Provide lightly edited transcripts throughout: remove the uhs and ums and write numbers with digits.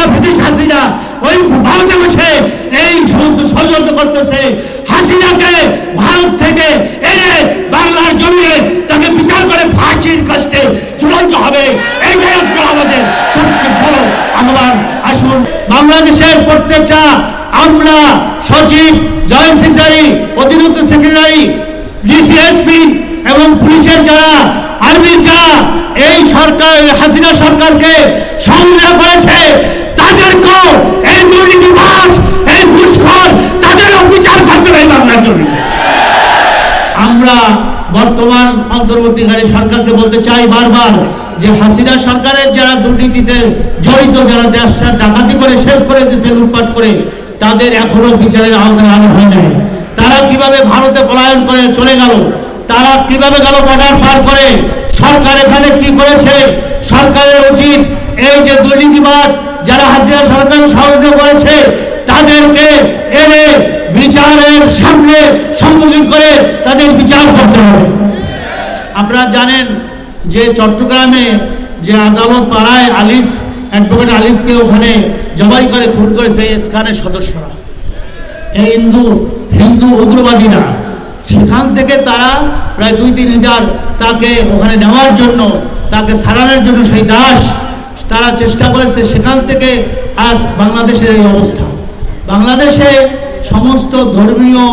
হাসিনা ওই ভারতে বসে এই সমস্ত ষড়যন্ত্র করতেছে। হাসিনাকে ভারত থেকে এনে বাংলার জমিনে তাকে বিচার করে ফাঁসির কষ্টে ঝুলাইতে হবে। এইটাই আজকে আমাদের সবচেয়ে বড় আহ্বান। আসুন বাংলাদেশের প্রত্যেকটা আমলা, সচিব, জয়েন্ট সেক্রেটারি, অতিরিক্ত সেক্রেটারি, ডিসিএসপি এবং পুলিশের যারা, আর্মির যারা এই সরকার হাসিনা সরকারকে সহযোগিতা করেছে তাদেরকেও এই দুর্নীতিবাজ, এই ঘুষখোর তাদেরও বিচার করতে হবে বাংলার জন্য। আমরা বর্তমান অন্তর্বর্তীকালীন সরকারকে বলতে চাই বারবার যে হাসিনা সরকারের যারা দুর্নীতিতে জড়িত, যারা দেশটা ডাকাতি করে শেষ করে দিয়েছে, লুটপাট করে, তাদের এখনো বিচারের আওতায় আনা হয় নাই। তারা কিভাবে ভারতে পলায়ন করে চলে গেল, তারা কিভাবে গেল বর্ডার পার করে, সরকার এখানে কি করেছে? সরকারের উচিত এই যে দুর্নীতিবাজ যারা হাসিনা সরকার সহযোগিতা করেছে তাদেরকে এনে বিচারের সামনে সম্মুখীন করে তাদের বিচার করতে হবে। আপনারা জানেন যে চট্টগ্রামে যে আদালত পাড়ায় আলিফ, অ্যাডভোকেট আলিফকে ওখানে জবাই করে খুন করেছে ইসকানের সদস্যরা, এই হিন্দু উগ্রবাদীরা। সেখান থেকে তারা প্রায় 2-3 হাজার তাকে ওখানে নেওয়ার জন্য, তাকে সারানোর জন্য সেই দাস তারা চেষ্টা করেছে। সেখান থেকে আজ বাংলাদেশের এই অবস্থা। বাংলাদেশে সমস্ত ধর্মীয়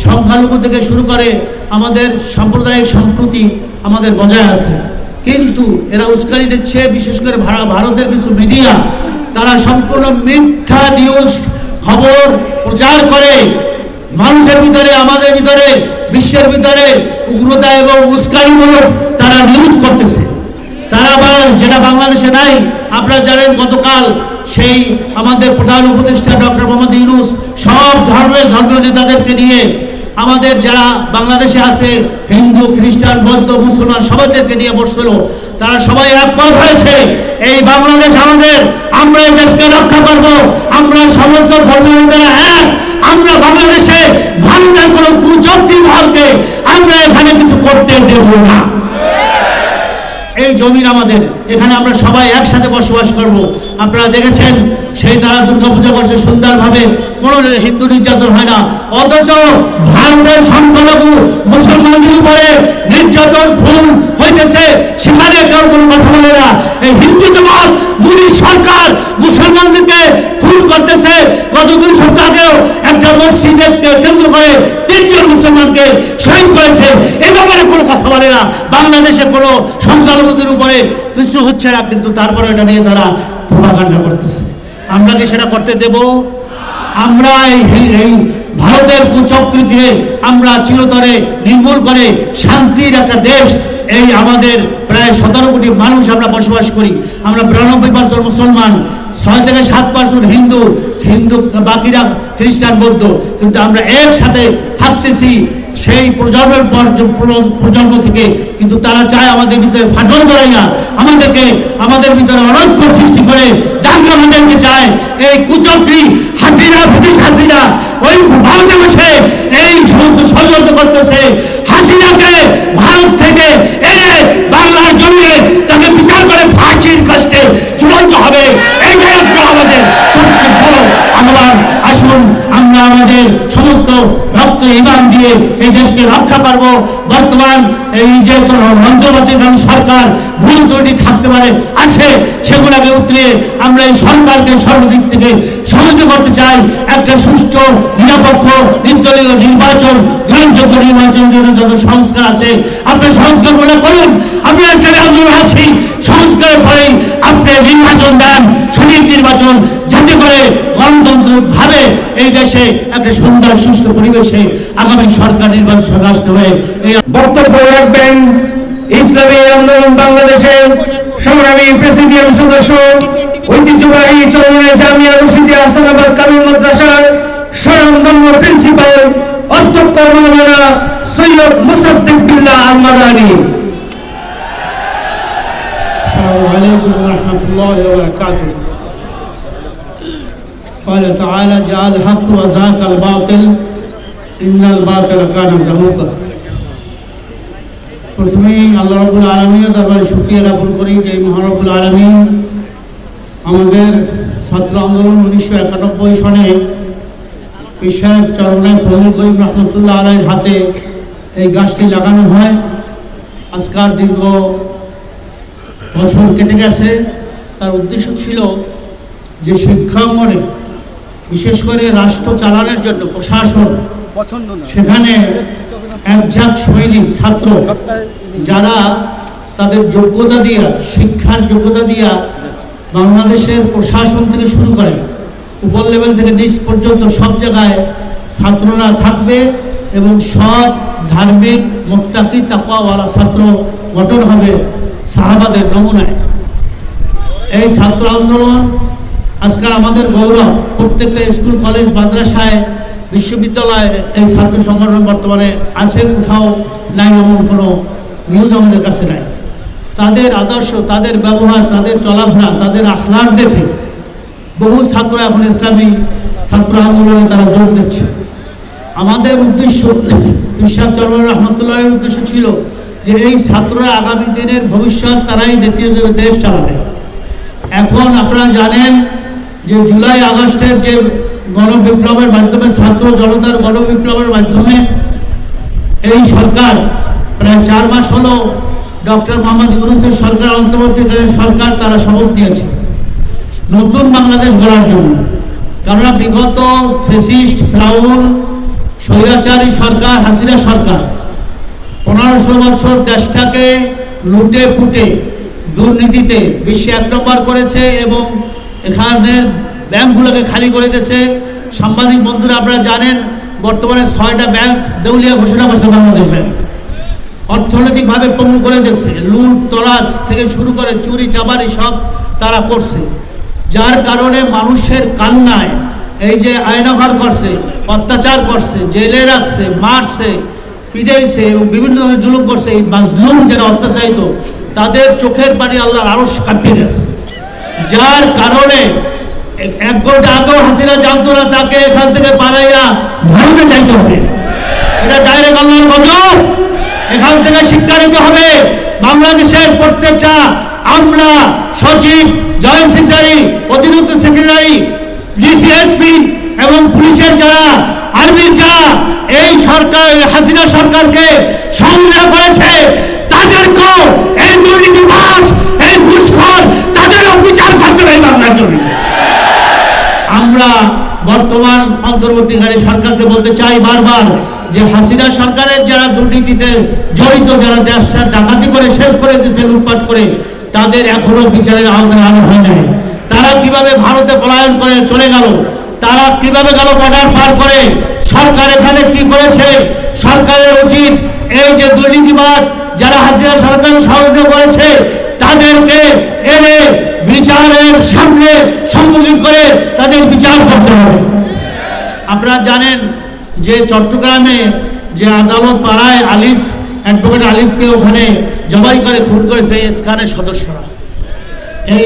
সংখ্যালঘু থেকে শুরু করে আমাদের সাম্প্রদায়িক সম্প্রীতি আমাদের বজায় আছে, কিন্তু এরা উস্কানি দিচ্ছে। বিশেষ করে ভারতের কিছু মিডিয়া, তারা সম্পূর্ণ মিথ্যা নিউজ খবর প্রচার করে মানুষের ভিতরে, আমাদের ভিতরে, বিশ্বের ভিতরে উগ্রতা এবং উস্কানিমূলক তারা নিউজ করতেছে। তারা যেটা বাংলাদেশে নাই। আপনারা জানেন গতকাল সেই আমাদের প্রধান উপদেষ্টা ডক্টর মোহাম্মদ ইউনূস সব ধর্মীয় নেতাদেরকে নিয়ে, আমাদের যারা বাংলাদেশে আছে হিন্দু, খ্রিস্টান, বৌদ্ধ, মুসলমান সবাইদেরকে নিয়ে বসছিল। তারা সবাই একমত হয়েছে এই বাংলাদেশ আমাদের, আমরা এই দেশকে রক্ষা করব। আমরা সমস্ত ধর্মীয় নেতারা এক। আমরা বাংলাদেশে ভারতের কোনো কুচক্রী মহলকে আমরা এখানে কিছু করতে দেব না। এই জমিন আমাদের, এখানে আমরা সবাই একসাথে বসবাস করব। আপনারা দেখেছেন সেই তারা দুর্গাপূজা করছে সুন্দরভাবে, কোনো হিন্দু নির্যাতন হয় না। অথচ ভারতের সংখ্যালঘু মুসলমানদের উপরে নির্যাতন, খুন হইতেছে, সেখানে কেউ কোনো কথা বলে না। এই হিন্দুত্ববাদ মোদী সরকার মুসলমানদেরকে খুন করতেছে। গত 2 সপ্তাহ আগেও একটা মসজিদকে কেন্দ্র করে 3 জন মুসলমানকে শহীদ করেছে। এ ব্যাপারে কোনো কথা বলে না। বাংলাদেশে কোনো সংখ্যালঘুদের উপরে কিছু হচ্ছে না, কিন্তু তারপরে এটা নিয়ে তারা প্রোপাগান্ডা করতেছে। আমরা কি সেটা করতে দেব? আমরা এই ভারতের কুচক্রীকে আমরা চিরতরে নির্মূল করে শান্তির একটা দেশ, এই আমাদের প্রায় 17 কোটি মানুষ আমরা বসবাস করি। আমরা 92% মুসলমান, 6 থেকে 7% হিন্দু, বাকিরা খ্রিস্টান, বৌদ্ধ, কিন্তু আমরা একসাথে থাকতেছি সেই প্রজন্মের পর প্রজন্ম থেকে। কিন্তু তারা চায় আমাদের ভিতরে ফাটল ধরাইয়া আমাদের ভিতরে অনৈক্য সৃষ্টি করে দাঙ্গা বাজাইতে চায়। এই কুচক্রী হাসিনা ওই ভারতে বসে এই সমস্ত ষড়যন্ত্র করতেছে। হাসিনাকে ভারত থেকে এনে বাংলার জমিনে তাকে বিচার করে ফাঁসির কষ্টে ঝুলাইতে হবে। এইটাই আজকে আমাদের সবচেয়ে বড় আহ্বান। আসুন আমরা আমাদের সমস্ত রক্ত ইমান দিয়ে এই দেশকে রক্ষা করব। বর্তমান এই যে অন্তর্বর্তীকালীন সরকার ভুল ত্রুটি থাকতে পারে, আছে, সেগুলোকে উতরিয়ে আমরা এই সরকারকে সর্বদিক থেকে সহযোগিতা করতে চাই। একটা সুষ্ঠু, নিরপেক্ষ, নির্দলীয় নির্বাচন, গ্রহণযোগ্য নির্বাচনের জন্য যত সংস্কার আছে আপনি সংস্কারগুলো করুন। আমরা সেটা আন্দোলন আছি, সংস্কারের পরেই আপনি নির্বাচন দেন, সঠিক নির্বাচন, যাতে করে গণতন্ত্রভাবে এই দেশে একটা সুন্দর সুষ্ঠু পরিবেশে আগামী সরকার নির্বাচন আসতে হবে। এই বক্তব্য রাখবেন ইসলামী আন্দোলন বাংলাদেশের সংগ্রামী প্রেসিডিয়াম সদস্য, ঐতিহ্যবাহী চরমনাই জামিয়া রশিদিয়া হাসানাবাদ কামিল মাদ্রাসার স্বনামধন্য প্রিন্সিপাল অধ্যক্ষ মাওলানা সৈয়দ মুসাদ্দিক বিল্লাহ আল মাদানী। আসসালামু আলাইকুম ওয়া রাহমাতুল্লাহি ওয়া বারাকাতুহু। قال تعالى جاء الحق وزهق الباطل إن الباطل كان زهوقا। প্রথমেই আল্লাহ রাব্বুল আলামিনের দরবারে শুকরিয়া জ্ঞাপন করি যে মহান রব্বুল আলামিন আমাদের ছাত্র আন্দোলন 1991 সনে পীর সাহেব চরমনায় ফজল করিম রহমতুল্লাহ আলাইহির হাতে এই গাছটি লাগানো হয়। আজকাল দীর্ঘ বছর কেটে গেছে। তার উদ্দেশ্য ছিল যে শিক্ষাঙ্গনে বিশেষ করে রাষ্ট্র চালানোর জন্য প্রশাসন, সেখানে একজাত সৈনিক ছাত্র যারা তাদের যোগ্যতা দিয়া, শিক্ষার যোগ্যতা দিয়া বাংলাদেশের প্রশাসন থেকে শুরু করে উপর লেভেল থেকে নিচ পর্যন্ত সব জায়গায় ছাত্ররা থাকবে এবং সৎ, ধার্মিক, মুত্তাকি, তাকওয়াওয়ালা ছাত্র গঠন হবে সাহাবাদের নমুনায়। এই ছাত্র আন্দোলন আজকাল আমাদের গৌরব। প্রত্যেকটা স্কুল, কলেজ, মাদ্রাসায়, বিশ্ববিদ্যালয়ে এই ছাত্র সংগঠন বর্তমানে আছে, কোথাও নাই এমন কোনো নিউজ আমাদের কাছে নাই। তাদের আদর্শ, তাদের ব্যবহার, তাদের চলাফেরা, তাদের আখলাক দেখে বহু ছাত্র এখন ইসলামী ছাত্র আন্দোলনে তারা যোগ দিচ্ছে। আমাদের উদ্দেশ্য, ইরশাদ চরমনাই রহমতুল্লাহের উদ্দেশ্য ছিল যে এই ছাত্ররা আগামী দিনের ভবিষ্যৎ, তারাই নেতৃত্ব দেবে, দেশ চালাবে। এখন আপনারা জানেন যে জুলাই আগস্টের যে গণবিপ্লবের মাধ্যমে, ছাত্র জনতার গণবিপ্লবের মাধ্যমে এই সরকার প্রায় 4 মাস হলো ডক্টর মোহাম্মদ ইউনূসের সরকার, অন্তর্বর্তীকালীন সরকার, তারা শপথ নিয়েছে নতুন বাংলাদেশ গড়ার জন্য। কারণ বিগত ফ্যাসিস্ট, ফেরাউন, স্বৈরাচারী সরকার, হাসিনা সরকার 15-16 বছর দেশটাকে লুটে পুটে দুর্নীতিতে বিশ্বে 1 নম্বর করেছে এবং এখানের ব্যাংকগুলোকে খালি করে দিয়েছে। সাংবাদিক বন্ধুরা আপনারা জানেন বর্তমানে 6টা ব্যাংক দেউলিয়া ঘোষণা করছে বাংলাদেশ ব্যাংক। অর্থনৈতিকভাবে পঙ্গু করে দিচ্ছে, লুট তরাস থেকে শুরু করে চুরি চাবারি সব তারা করছে, যার কারণে মানুষের কান্নায় এই যে আয়নাঘর করছে, অত্যাচার করছে, জেলে রাখছে, মারছে, পিটাইছে এবং বিভিন্ন ধরনের জুলুম করছে। এই মাজলুম যারা অত্যাচারিত, তাদের চোখের পানি আল্লাহর আরশ কাঁপিয়ে গেছে, যার কারণে 1 ঘন্টা আগেও হাসিনা জানতো না তাকে এখান থেকে পালাইয়া ভারতে যাইতে হবে। এটা ডাইরেক্ট আল্লাহর গজব। এখান থেকে শিক্ষা নিতে হবে। বাংলাদেশের প্রত্যেকটা আমলা, সচিব, জয়েন্ট সেক্রেটারি, অতিরিক্ত সেক্রেটারি, ডিসিএসপি এবং পুলিশের যারা, আর্মির যারা এই সরকার, হাসিনা সরকারকে সহযোগিতা করেছে, তাদেরকেও এই দুর্নীতিবাজ, এই ঘুষখোর, তাদেরও বিচার করতে হবে বাংলার জমিনে। আমরা বর্তমান অন্তর্বর্তীকালীন সরকারকে বলতে চাই বারবার যে হাসিনা সরকারের যারা দুর্নীতিতে জড়িত, যারা দেশটা ডাকাতি করে শেষ করে দিয়েছে, লুটপাট করে, তাদের এখনো বিচারের আওতায় আনা হয় নাই। তারা কিভাবে ভারতে পলায়ন করে চলে গেল, তারা কিভাবে গেল বর্ডার পার করে, সরকার এখানে কি করেছে। সরকারের উচিত এই যে দুর্নীতিবাজ যারা হাসিনা সরকার সহযোগিতা করেছে, তাদেরকে এনে বিচারের সামনে সম্মুখীন করে তাদের বিচার করতে হবে। আপনারা জানেন যে চট্টগ্রামে যে আদালত পাড়ায় আলিফ, অ্যাডভোকেট আলিফকে ওখানে জবাই করে খুন করেছে ইসকানের সদস্যরা, এই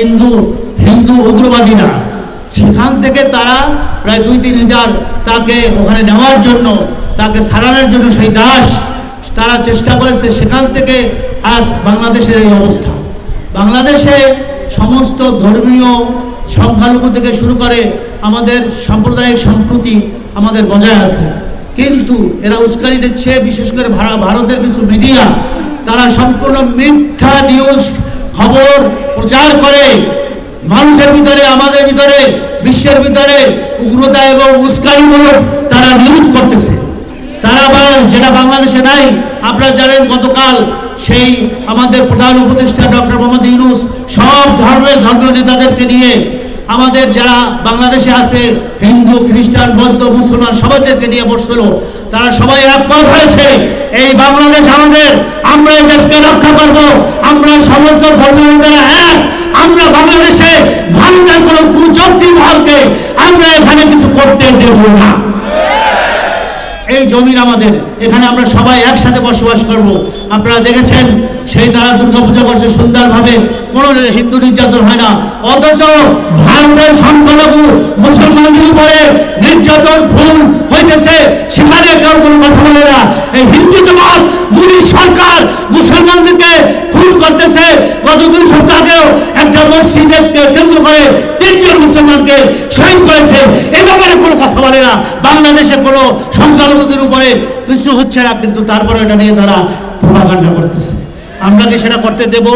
হিন্দু উগ্রবাদীরা। সেখান থেকে তারা প্রায় 2-3 হাজার তাকে ওখানে নেওয়ার জন্য, তাকে সারানোর জন্য সেই দাস তারা চেষ্টা করেছে। সেখান থেকে আজ বাংলাদেশের এই অবস্থা। বাংলাদেশে সমস্ত ধর্মীয় সংখ্যালঘু থেকে শুরু করে আমাদের সাম্প্রদায়িক সম্প্রীতি আমাদের বজায় আছে, কিন্তু এরা উস্কানি দিচ্ছে। বিশেষ করে ভারতের কিছু মিডিয়া, তারা সম্পূর্ণ মিথ্যা নিউজ খবর প্রচার করে মানুষের ভিতরে, আমাদের ভিতরে, বিশ্বের ভিতরে উগ্রতা এবং উস্কানিমূলক তারা নিউজ করতেছে। তারা যেটা বাংলাদেশে নাই। আপনারা জানেন গতকাল সেই আমাদের প্রধান উপদেষ্টা ডক্টর মোহাম্মদ ইউনূস সব ধর্মীয় নেতাদেরকে নিয়ে, আমাদের যারা বাংলাদেশে আছে হিন্দু, খ্রিস্টান, বৌদ্ধ, মুসলমান, সবাইদেরকে নিয়ে বসছিল। তারা সবাই একমত হয়েছে এই বাংলাদেশ আমাদের, আমরা এই দেশকে রক্ষা করব। আমরা সমস্ত ধর্মীয় নেতারা এক। আমরা বাংলাদেশে ভারতের কোনো কুচক্রী মহলকে আমরা এখানে কিছু করতে দেব না। এই জমিন আমাদের, এখানে আমরা সবাই একসাথে বসবাস করব। আপনারা দেখেছেন সেই তারা দুর্গাপূজা করছে সুন্দরভাবে, কোনো হিন্দু নির্যাতন হয় না। অথচ ভারতের সংখ্যালঘু মুসলমানদের উপরে নির্যাতন, খুন হইতেছে, সেখানে কেউ কোনো কথা বলে না। এই হিন্দুত্ববাদ, মোদী সরকার মুসলমানদেরকে খুন করতেছে। গত 2 সপ্তাহ আগেও একটা মসজিদকে কেন্দ্র করে 3 জন মুসলমানকে শহীদ করেছে। এ ব্যাপারে কোনো কথা বলে না। বাংলাদেশে কোনো সংখ্যালঘুদের উপরে কিছু হচ্ছে না, কিন্তু তারপরে এটা নিয়ে তারা প্রোপাগান্ডা করতেছে। আমরা কি সেটা করতে দেব?